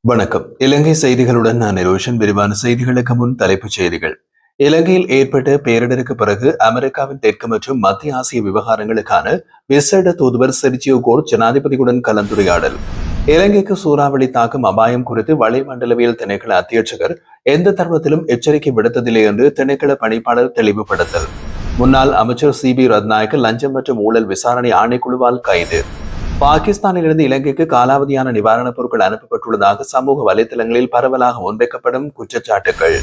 வணக்கம். இலங்கை செய்திகளுடன் நான் நிரோஷன். விரிவான செய்திகளுக்கு முன் தலைப்புச் செய்திகள். இலங்கையில் ஏற்பட்ட பேரிடருக்கு பிறகு அமெரிக்காவின் தெற்கு மற்றும் மத்திய ஆசிய விவகாரங்களுக்கான விசேட தூதுவர் செர்ஜியோ கோர் ஜனாதிபதியுடன் கலந்துரையாடல். இலங்கைக்கு சூறாவளி தாக்கும் அபாயம் குறித்து வளிமண்டலவியல் திணைக்கள அத்தியட்சகர் எந்த தருணத்திலும் எச்சரிக்கை விடுத்ததில்லை என்று திணைக்கள பணிப்பாளர் தெளிவுபடுத்தல். முன்னாள் அமைச்சர் சி பி ரத்நாயக்க லஞ்சம் மற்றும் ஊழல் விசாரணை ஆணைக்குழுவால் கைது. பாகிஸ்தானிலிருந்து இலங்கைக்கு காலாவதியான நிவாரணப் பொருட்கள் அனுப்பப்பட்டுள்ளதாக சமூக வலைதளங்களில் பரவலாக முன்வைக்கப்படும் குற்றச்சாட்டுகள்.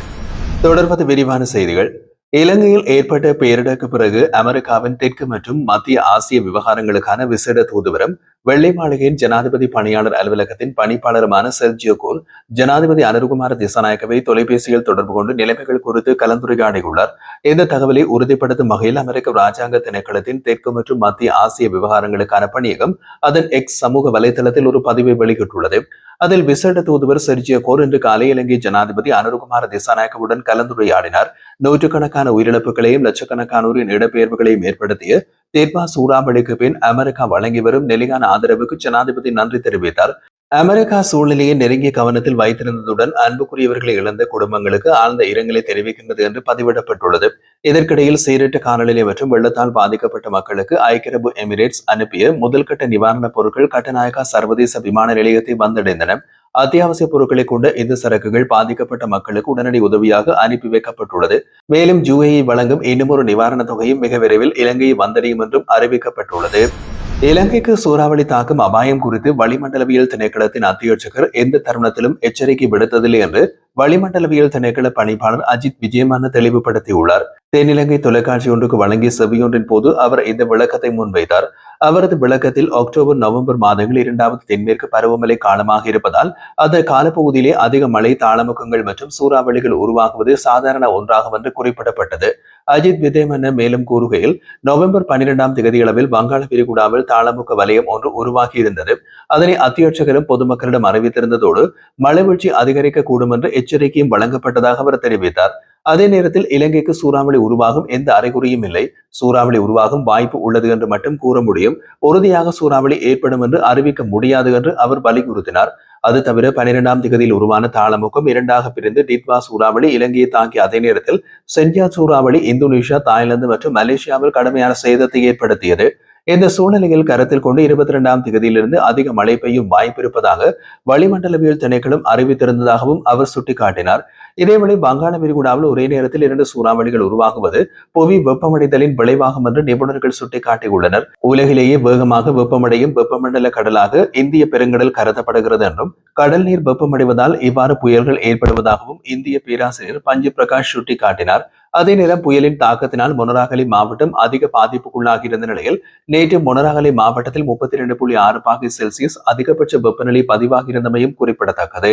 தொடர்வது விரிவான செய்திகள். இலங்கையில் ஏற்பட்ட பேரிடருக்கு பிறகு அமெரிக்காவின் தெற்கு மற்றும் மத்திய ஆசிய விவகாரங்களுக்கான விசேட தூதுவரும் வெள்ளை மாளிகையின் ஜனாதிபதி பணியாளர் அலுவலகத்தின் பணிப்பாளருமான செர்ஜியோ கோர் ஜனாதிபதி அனுருகுமார திசாநாயக்கவை தொலைபேசியில் தொடர்பு கொண்டு நிலைமைகள் குறித்து கலந்துரையாடியுள்ளார். இந்த தகவலை உறுதிப்படுத்தும் வகையில் அமெரிக்க ராஜாங்க திணைக்களத்தின் தெற்கு மற்றும் மத்திய ஆசிய விவகாரங்களுக்கான பணியகம் அதன் எக்ஸ் சமூக வலைதளத்தில் ஒரு பதிவை வெளியிட்டுள்ளது. அதில் விசேட தூதுவர் செர்ஜியோ கோர் இன்று காலை இலங்கை ஜனாதிபதி அனுருகுமார திசாநாயக்கவுடன் கலந்துரையாடினார். நூற்றுக்கணக்கான உயிரிழப்புகளையும் லட்சக்கணக்கானோரின் இடப்பெயர்வுகளையும் ஏற்படுத்திய தேர்பா சூறாவளிக்கு பின் அமெரிக்கா வழங்கி வரும் நிலையான ஆதரவுக்கு ஜனாதிபதி நன்றி தெரிவித்தார். அமெரிக்கா சூழ்நிலையை நெருங்கிய கவனத்தில் வைத்திருந்ததுடன் அன்புக்குரியவர்களை இழந்த குடும்பங்களுக்கு ஆழ்ந்த இரங்கலை தெரிவிக்கின்றது என்று பதிவிடப்பட்டுள்ளது. இதற்கிடையில் சீரற்ற காலநிலை மற்றும் வெள்ளத்தால் பாதிக்கப்பட்ட மக்களுக்கு ஐக்கிய அரபு எமிரேட்ஸ் அனுப்பிய முதல்கட்ட நிவாரணப் பொருட்கள் கட்டநாயக்கா சர்வதேச விமான நிலையத்தை வந்தடைந்தன. அத்தியாவசிய பொருட்களை கொண்ட இந்த சரக்குகள் பாதிக்கப்பட்ட மக்களுக்கு உடனடி உதவியாக அனுப்பி வைக்கப்பட்டுள்ளது. மேலும் UAE வழங்கும் இன்னுமொரு நிவாரணத் தொகையும் மிக விரைவில் இலங்கையை வந்தடையும் என்றும் அறிவிக்கப்பட்டுள்ளது. இலங்கைக்கு சூறாவளி தாக்கும் அபாயம் குறித்து வளிமண்டலவியல் திணைக்களத்தின் அத்தியட்சகர் எந்த தருணத்திலும் எச்சரிக்கை விடுத்ததில்லை என்று வளிமண்டலவியல் திணைக்கள பணிப்பாளர் அஜித் விஜயமான தெளிவுபடுத்தியுள்ளார். தென்னிலங்கை தொலைக்காட்சி ஒன்றுக்கு வழங்கிய செவியொன்றின் போது அவர் இந்த விளக்கத்தை முன்வைத்தார். அவரது விளக்கத்தில் அக்டோபர் நவம்பர் மாதங்கள் இரண்டாவது தென்மேற்கு பருவமழை காலமாக இருப்பதால் அந்த காலப்பகுதியிலே அதிக மழை தாளமுகங்கள் மற்றும் சூறாவளிகள் உருவாகுவது சாதாரண ஒன்றாகும் என்று குறிப்பிடப்பட்டது. அஜித் விஜயமன்ன மேலும் கூறுகையில், நவம்பர் 12ஆம் தேதியளவில் வங்காள விரிகுடாவில் தாளமுக வலயம் ஒன்று உருவாகி இருந்தது. அதனை அத்தியட்சகரும் பொதுமக்களிடம் அறிவித்திருந்ததோடு மழைவீழ்ச்சி அதிகரிக்க கூடும் என்று எச்சரிக்கையும் வழங்கப்பட்டதாக அவர் தெரிவித்தார். அதே நேரத்தில் இலங்கைக்கு சூறாவளி உருவாகும் எந்த அறிகுறியும் இல்லை. சூறாவளி உருவாகும் வாய்ப்பு உள்ளது என்று மட்டும் கூற முடியும். உறுதியாக சூறாவளி ஏற்படும் என்று அறிவிக்க முடியாது என்று அவர் வலியுறுத்தினார். அது தவிர 12ஆம் தேதியில் உருவான தாளமுகம் இரண்டாக பிரிந்து டிட்வா சூறாவளி இலங்கையை தாக்கிய அதே நேரத்தில் சென்ஜா சூறாவளி இந்தோனேஷியா, தாய்லாந்து மற்றும் மலேசியாவில் கடுமையான சேதத்தை ஏற்படுத்தியது. இந்த சூழ்நிலையில் கருத்தில் கொண்டு 22ஆம் தேதியிலிருந்து அதிக மழை பெய்யும் வாய்ப்பு இருப்பதாக வளிமண்டலவியல் திணைக்களம் அறிவித்திருந்ததாகவும் அவர் சுட்டிக்காட்டினார். இதேவேளை வங்காள விரிகுடாவில் ஒரே நேரத்தில் 2 சூறாவளிகள் உருவாகுவது புவி வெப்பமடைதலின் விளைவாகும் என்று நிபுணர்கள் சுட்டிக்காட்டியுள்ளனர். உலகிலேயே வேகமாக வெப்பமடையும் வெப்பமண்டல கடலாக இந்திய பெருங்கடல் கருதப்படுகிறது என்றும் கடல் நீர் வெப்பமடைவதால் இவ்வாறு புயல்கள் ஏற்படுவதாகவும் இந்திய பேராசிரியர் பஞ்சு பிரகாஷ் சுட்டிக்காட்டினார். அதே நேரம் புயலின் தாக்கத்தினால் மொனராகலை மாவட்டம் அதிக பாதிப்புக்குள்ளாகியிருந்த நிலையில் நேற்று மொனராகலை மாவட்டத்தில் 32.6 பாகை செல்சியஸ் அதிகபட்ச வெப்பநிலை பதிவாகியிருந்தமையும் குறிப்பிடத்தக்கது.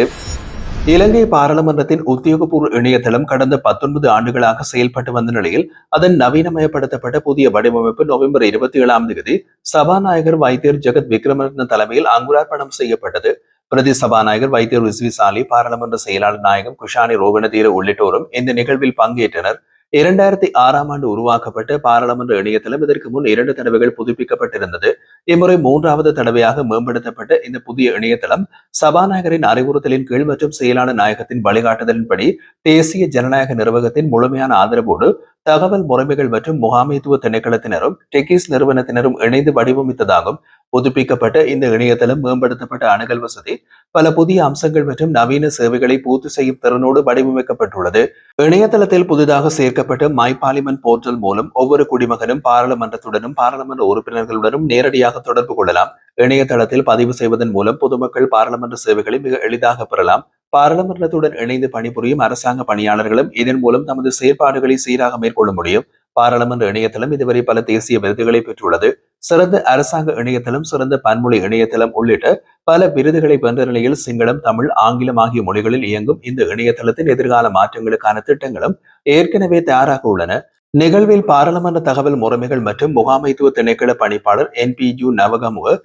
இலங்கை பாராளுமன்றத்தின் உத்தியோகபூர்வ இணையதளம் கடந்த 19 ஆண்டுகளாக செயல்பட்டு வந்த நிலையில் அதன் நவீனமயப்படுத்தப்பட்ட புதிய வடிவமைப்பு நவம்பர் 27ஆம் தேதி சபாநாயகர் வைத்தியர் ஜெகத் விக்ரமரத்ன தலைமையில் அங்குரார்ப்பணம் செய்யப்பட்டது. பிரதி சபாநாயகர் வைத்தியர் ரிஸ்விசாலி, பாராளுமன்ற செயலாளர் நாயகம் குஷானி ரோகணதீர உள்ளிட்டோரும் இந்த நிகழ்வில் பங்கேற்றனர். 2006ஆம் ஆண்டு உருவாக்கப்பட்ட பாராளுமன்ற இணையதளம் இதற்கு முன் 2 தடவைகள் புதுப்பிக்கப்பட்டிருந்தது. இம்முறை 3வது தடவையாக மேம்படுத்தப்பட்ட இந்த புதிய இணையதளம் சபாநாயகரின் அறிவுறுத்தலின் கீழ் மற்றும் செயலாளர் நாயகத்தின் வழிகாட்டுதலின்படி தேசிய ஜனநாயக நிர்வாகத்தின் முழுமையான ஆதரவோடு தகவல் முறைமைகள் மற்றும் முகாமைத்துவ திணைக்களத்தினரும் டெக்கிஸ் நிறுவனத்தினரும் இணைந்து வடிவமைத்ததாகும். புதுப்பிக்கப்பட்ட இந்த இணையதளம் மேம்படுத்தப்பட்ட அணுகல் வசதி, பல புதிய அம்சங்கள் மற்றும் நவீன சேவைகளை பூர்த்தி செய்யும் திறனோடு வடிவமைக்கப்பட்டுள்ளது. இணையதளத்தில் புதிதாக சேர்க்கப்பட்ட மை பார்லிமெண்ட் போர்ட்டல் மூலம் ஒவ்வொரு குடிமகனும் பாராளுமன்றத்துடனும் பாராளுமன்ற உறுப்பினர்களுடனும் நேரடியாக தொடர்பு கொள்ளலாம். இணையதளத்தில் பதிவு செய்வதன் மூலம் பொதுமக்கள் பாராளுமன்ற சேவைகளை மிக எளிதாக பெறலாம். பாராளுமன்றத்துடன் இணைந்து பணிபுரியும் அரசாங்க பணியாளர்களும் இதன் மூலம் தமது செயற்பாடுகளை சீராக மேற்கொள்ள முடியும். பாராளுமன்ற இணையதளம் இதுவரை பல தேசிய விருதுகளை பெற்றுள்ளது. சிறந்த அரசாங்க இணையதளம், சிறந்த பன்மொழி இணையதளம் உள்ளிட்ட பல விருதுகளை வென்ற நிலையில் சிங்களம், தமிழ், ஆங்கிலம் ஆகிய மொழிகளில் இயங்கும் இந்த இணையதளத்தின் எதிர்கால மாற்றங்களுக்கான திட்டங்களும் ஏற்கனவே தயாராக உள்ளன. நிகழ்வில் பாராளுமன்ற தகவல் முறைமைகள் மற்றும் முகாமைத்துவ திணைக்கள பணிப்பாளர் NPU நவகமுக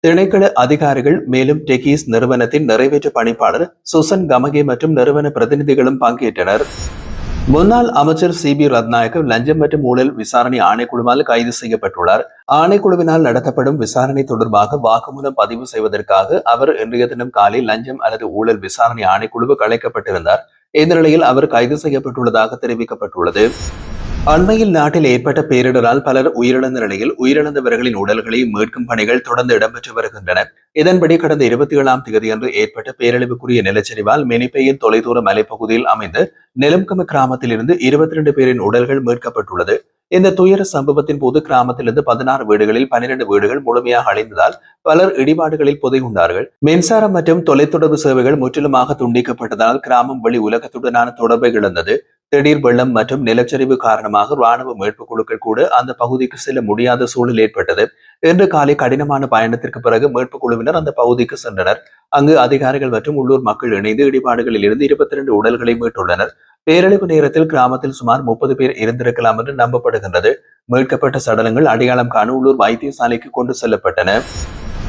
திணைக்கள அதிகாரிகள், மேலும் டெக்கிஸ் நிறுவனத்தின் நிறைவேற்று பணிப்பாளர் சுசன் கமகே மற்றும் நிறுவன பிரதிநிதிகளும் பங்கேற்றனர். முன்னாள் அமைச்சர் சிபி ரத்நாயக்க லஞ்சம் மற்றும் ஊழல் விசாரணை ஆணைக்குழுவால் கைது செய்யப்பட்டுள்ளார். ஆணைக்குழுவினால் நடத்தப்படும் விசாரணை தொடர்பாக வாக்குமூலம் பதிவு செய்வதற்காக அவர் இன்றைய தினம் காலை லஞ்சம் அல்லது ஊழல் விசாரணை ஆணைக்குழுவுக்கு அழைக்கப்பட்டிருந்தார். இந்த நிலையில் அவர் கைது செய்யப்பட்டுள்ளதாக தெரிவிக்கப்பட்டுள்ளது. அண்மையில் நாட்டில் ஏற்பட்ட பேரிடரால் பலர் உயிரிழந்த நிலையில் உயிரிழந்தவர்களின் உடல்களை மீட்கும் பணிகள் தொடர்ந்து இடம்பெற்று வருகின்றன. இதன்படி கடந்த 27ஆம் தேதியன்று ஏற்பட்ட பேரழிவுக்குரிய நிலச்சரிவால் மெனிப்பையின் தொலைதூர மலைப்பகுதியில் அமைந்த நெலும்கம கிராமத்தில் இருந்து 22 பேரின் உடல்கள் மீட்கப்பட்டுள்ளது. இந்த துயர சம்பவத்தின் போது கிராமத்திலிருந்து 16 வீடுகளில் 12 வீடுகள் முழுமையாக அழிந்ததால் பலர் இடிபாடுகளில் புதையுண்டார்கள். மின்சாரம் மற்றும் தொலைத்தொடர்பு சேவைகள் முற்றிலுமாக துண்டிக்கப்பட்டதால் கிராமம் வெளி உலகத்துடனான தொடர்பை இழந்தது. திடீர் வெள்ளம் மற்றும் நிலச்சரிவு காரணமாக ராணுவ மீட்புக் குழுக்கள் கூட அந்த பகுதிக்கு செல்ல முடியாத சூழல் ஏற்பட்டது. இன்று காலை கடினமான பயணத்திற்கு பிறகு மீட்புக் குழுவினர் அந்த பகுதிக்கு சென்றனர். அங்கு அதிகாரிகள் மற்றும் உள்ளூர் மக்கள் இணைந்து இடிபாடுகளில் இருந்து 22 உடல்களை மீட்டுள்ளனர். பேரழிவு நேரத்தில் கிராமத்தில் சுமார் 30 பேர் இருந்திருக்கலாம் என்று நம்பப்படுகின்றது. மீட்கப்பட்ட சடலங்கள் அடையாளம் காண உள்ளூர் வைத்தியசாலைக்கு கொண்டு செல்லப்பட்டன.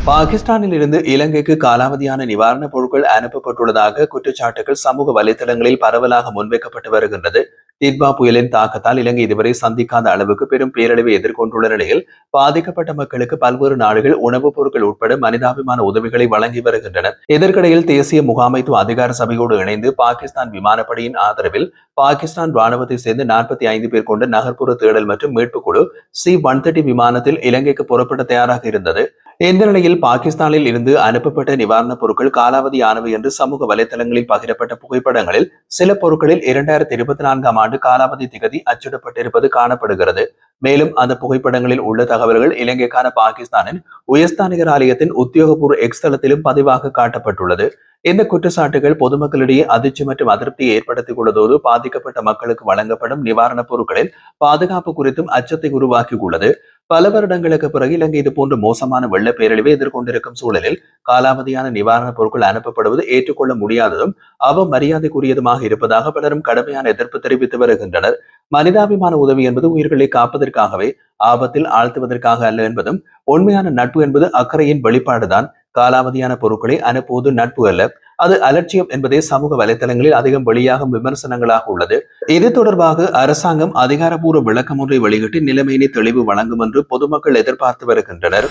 பாகிஸ்தானில் இருந்து இலங்கைக்கு காலாவதியான நிவாரணப் பொருட்கள் அனுப்பப்பட்டுள்ளதாக குற்றச்சாட்டுகள் சமூக வலைதளங்களில் பரவலாக முன்வைக்கப்பட்டு வருகின்றது. டிட்வா புயலின் தாக்கத்தால் இலங்கை இதுவரை சந்திக்காத அளவுக்கு பெரும் பேரழிவை எதிர்கொண்டுள்ள நிலையில் பாதிக்கப்பட்ட மக்களுக்கு பல்வேறு நாடுகள் உணவுப் பொருட்கள் உட்பட மனிதாபிமான உதவிகளை வழங்கி வருகின்றன. இதற்கிடையில் தேசிய முகாமைத்துவ அதிகார சபையோடு இணைந்து பாகிஸ்தான் விமானப்படையின் ஆதரவில் பாகிஸ்தான் ராணுவத்தை சேர்ந்து 45 பேர் கொண்ட நகர்ப்புற தேடல் மற்றும் மீட்புக் குழு C-130 விமானத்தில் இலங்கைக்கு புறப்பட தயாராக இருந்தது. இந்த நிலையில் பாகிஸ்தானில் இருந்து அனுப்பப்பட்ட நிவாரணப் பொருட்கள் காலாவதியானவை என்று சமூக வலைதளங்களில் பகிரப்பட்ட புகைப்படங்களில் சில பொருட்களில் 2024ஆம் ஆண்டு காலாவதி திகதி அச்சிடப்பட்டிருப்பது காணப்படுகிறது. மேலும் அந்த புகைப்படங்களில் உள்ள தகவல்கள் இலங்கைக்கான பாகிஸ்தானின் உயர்ஸ்தானிகர் ஆலயத்தின் உத்தியோகபூர்வ எக்ஸ் தளத்திலும் பதிவாக காட்டப்பட்டுள்ளது. இந்த குற்றச்சாட்டுகள் பொதுமக்களிடையே அதிர்ச்சி மற்றும் அதிருப்தியை ஏற்படுத்திக் கொண்டதோடு பாதிக்கப்பட்ட மக்களுக்கு வழங்கப்படும் நிவாரணப் பொருட்களின் பாதுகாப்பு குறித்தும் அச்சத்தை உருவாக்கியுள்ளது. பல வருடங்களுக்கு பிறகு இலங்கை இதுபோன்ற மோசமான வெள்ள பேரழிவை எதிர்கொண்டிருக்கும் சூழலில் காலாவதியான நிவாரணப் பொருட்கள் அனுப்பப்படுவது ஏற்றுக்கொள்ள முடியாததும் அவமரியாதைக்குரியதுமாக இருப்பதாக பலரும் கடுமையான எதிர்ப்பு தெரிவித்து வருகின்றனர். மனிதாபிமான உதவி என்பது உயிர்களை காப்பதற்காகவே, ஆபத்தில் ஆழ்த்துவதற்காக அல்ல என்பதும் உண்மையான நட்பு என்பது அக்கறையின் வெளிப்பாடுதான். காலாவதியான பொருட்களை அனுப்புவது நட்பு அல்ல, அது அலட்சியம் என்பதே சமூக வலைதளங்களில் அதிகம் வெளியாகும் விமர்சனங்களாக உள்ளது. இது தொடர்பாக அரசாங்கம் அதிகாரப்பூர்வ விளக்கம் ஒன்றை வெளியிட்டு நிலைமையினை தெளிவு வழங்கும் என்று பொதுமக்கள் எதிர்பார்த்து வருகின்றனர்.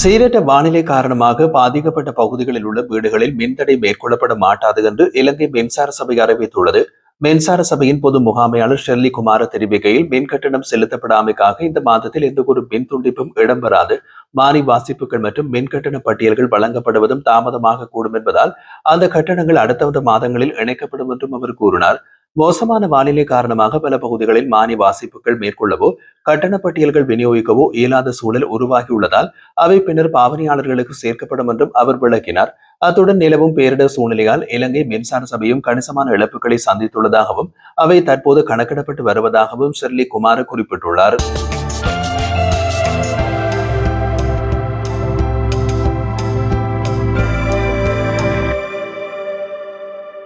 சீரற்ற வானிலை காரணமாக பாதிக்கப்பட்ட பகுதிகளில் உள்ள வீடுகளில் மின்தடை மேற்கொள்ளப்பட மாட்டாது என்று இலங்கை மின்சார சபை அறிவித்துள்ளது. மின்சார சபையின் பொது முகாமையாளர் ஷெர்லி குமார தெரிவிக்கையில் மின் கட்டணம் செலுத்தப்படாமைக்காக இந்த மாதத்தில் எந்த ஒரு மின் துண்டிப்பும் இடம்பெறாது. மானி வாசிப்புகள் மற்றும் மின் கட்டண பட்டியல்கள் வழங்கப்படுவதும் தாமதமாக கூடும் என்பதால் அந்த கட்டணங்கள் அடுத்த மாதங்களில் இணைக்கப்படும் என்றும் அவர் கூறினார். மோசமான வானிலை காரணமாக பல பகுதிகளில் மானி வாசிப்புகள் மேற்கொள்ளவோ கட்டண பட்டியல்கள் விநியோகிக்கவோ இயலாத சூழல் உருவாகியுள்ளதால் அவை பின்னர் பாவனையாளர்களுக்கு சேர்க்கப்படும் என்றும் அவர் விளக்கினார். அத்துடன் நிலவும் பேரிடர் சூழ்நிலையால் இலங்கை மின்சார சபையும் கணிசமான இழப்புகளை சந்தித்துள்ளதாகவும் அவை தற்போது கணக்கிடப்பட்டு வருவதாகவும் ஷெர்லி குமார் குறிப்பிட்டுள்ளார்.